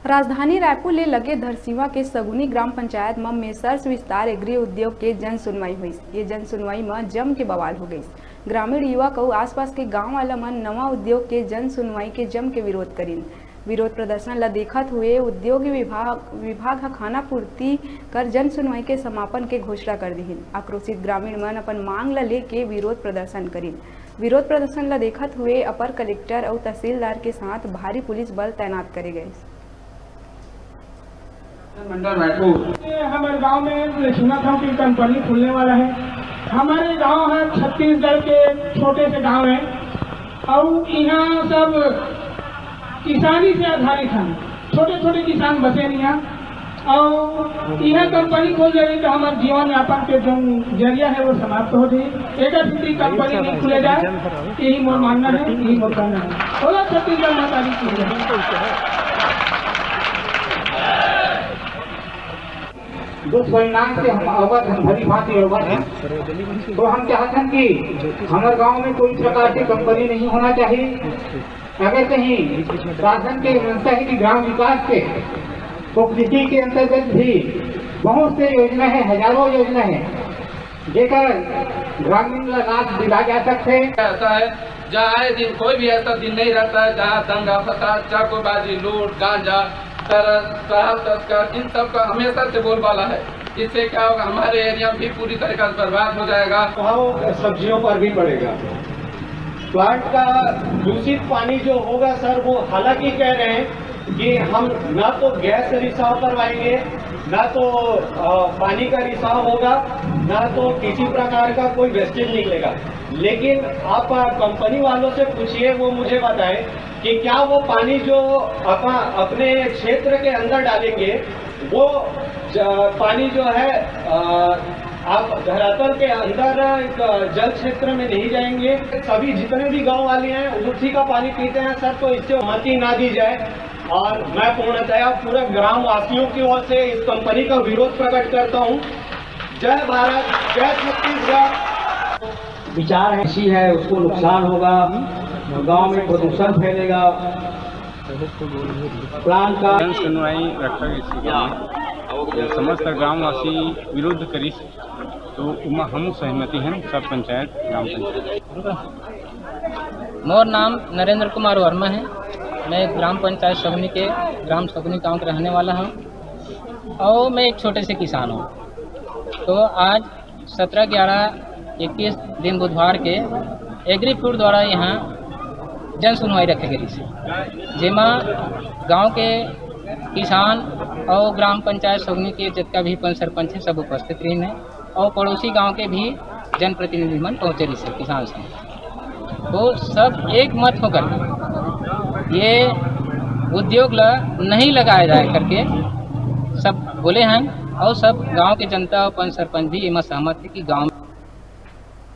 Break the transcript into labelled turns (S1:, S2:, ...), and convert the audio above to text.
S1: राजधानी रायपुर ले लगे धरसीवा के सगुनी ग्राम पंचायत में मेसर्स विस्तार एग्री उद्योग के जन सुनवाई हुई। ये जन सुनवाई में जम के बवाल हो गई। ग्रामीण युवा को आसपास के गांव वाला मन नवा उद्योग के जन सुनवाई के जम के विरोध करीन। विरोध प्रदर्शन ला देखत हुए उद्योग विभाग खाना पूर्ति कर जन सुनवाई के समापन के घोषणा कर दीन। आक्रोशित ग्रामीण मन अपन मांग ला लेके विरोध प्रदर्शन करीन। विरोध प्रदर्शन ला देखत हुए अपर कलेक्टर और तहसीलदार के साथ भारी पुलिस बल तैनात करे गए।
S2: हमारे गांव में सुना था कि कंपनी खुलने वाला है। हमारे गांव है छत्तीसगढ़ के छोटे से गांव है और यहाँ सब किसानी से आधारित हैं। छोटे छोटे किसान बसे नहीं हैं और यहाँ कंपनी खोल जाएगी तो हमारे जीवन यापन के जो जरिया है वो समाप्त हो जाए। एक स्थिति कंपनी नहीं खुले जाए, यही मोर मानना है, यही मोर कहना है। बोला छत्तीसगढ़ माता की
S3: दुष्परिणाम से हम अवगत हैं, भली भांति अवगत हैं। तो हम चाहते हैं कि हमारे गांव में कोई प्रकार की कंपनी नहीं होना चाहिए। अगर कहीं शासन के मंशा है कि ग्राम विकास के तो कृषि के अंतर्गत भी बहुत से योजना है, हजारों योजना है जेकर ग्रामीण लाभ दिला जा सकते हैं।
S4: ऐसा है जहाँ आए दिन कोई भी ऐसा दिन नहीं रहता है जहाँ दंगा फसाद, चाकूबाजी, लूट, गांजा, शराब तस्कर, इन सब का हमेशा से बोलबाला है। इससे क्या होगा, हमारे एरिया भी पूरी तरीके से बर्बाद हो जाएगा।
S5: भाव सब्जियों पर भी पड़ेगा। प्लांट का दूषित पानी जो होगा सर, वो हालांकि कह रहे हैं कि हम ना तो गैस रिसाव करवाएंगे, ना तो पानी का रिसाव होगा, ना तो किसी प्रकार का कोई वेस्टेज निकलेगा। लेकिन आप कंपनी वालों से पूछिए, वो मुझे बताएं कि क्या वो पानी जो अपने क्षेत्र के अंदर डालेंगे वो पानी जो है आप धरातल के अंदर जल क्षेत्र में नहीं जाएंगे। सभी जितने भी गांव वाले हैं उसी का पानी पीते हैं सर, तो इससे अनुमति ना दी जाए। और मैं पूर्णतया पूरे ग्राम वासियों की ओर से इस कंपनी का विरोध प्रकट करता हूं। जय भारत, जय छत्तीसगढ़।
S6: विचार ऐसी है, उसको नुकसान होगा, गांव में प्रदूषण फैलेगा। प्लान का
S7: जन सुनवाई रखा समस्त ग्रामवासी विरोध करी तो उमा हम सहमति हैं सब पंचायत ग्राम पंचायत।
S8: मोर नाम नरेंद्र कुमार वर्मा है। मैं ग्राम पंचायत सगुनी के ग्राम सगुनी गांव का रहने वाला हूं और मैं एक छोटे से किसान हूं। तो आज 17/11/21 दिन बुधवार के एग्री फूड द्वारा यहाँ जन सुनवाई रखे गई थी, जिसमें गांव के किसान और ग्राम पंचायत सगुनी के जितना भी पंच सरपंच है सब उपस्थित रही हैं और पड़ोसी गांव के भी जनप्रतिनिधि मन पहुँचे रही से किसान से। तो सब एक मत होकर ये उद्योग नहीं लगाया जाए करके सब बोले हैं और सब गांव के जनता और पंच सरपंच भी इसमें सहमत है कि गांव